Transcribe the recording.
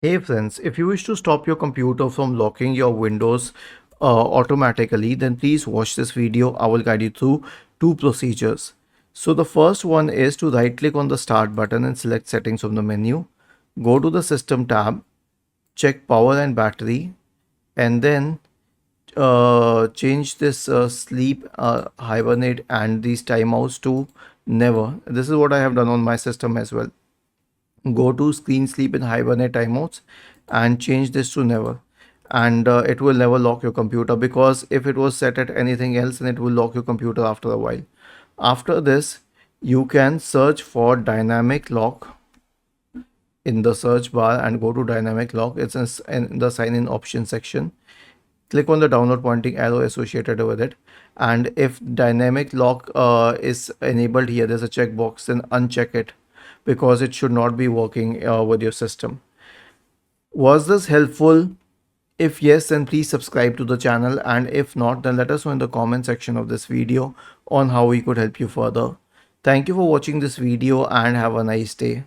Hey friends, if you wish to stop your computer from locking your windows automatically, then please watch this video. I will guide you through two procedures. So the first one is to right click on the start button and select settings from the menu. Go to the system tab, check power and battery, and then change this sleep, hibernate and these timeouts to never. This is what I have done on my system as well. Go to screen sleep and hibernate timeouts and change this to never, and it will never lock your computer, because if it was set at anything else then it will lock your computer after a while. After this, you can search for dynamic lock in the search bar and go to dynamic lock. It's in the sign in option section. Click on the download pointing arrow associated with it, and if dynamic lock is enabled here, there's a checkbox, then uncheck it, because it should not be working with your system. Was this helpful? If yes, then please subscribe to the channel, and if not, then let us know in the comment section of this video on how we could help you further. Thank you for watching this video and have a nice day.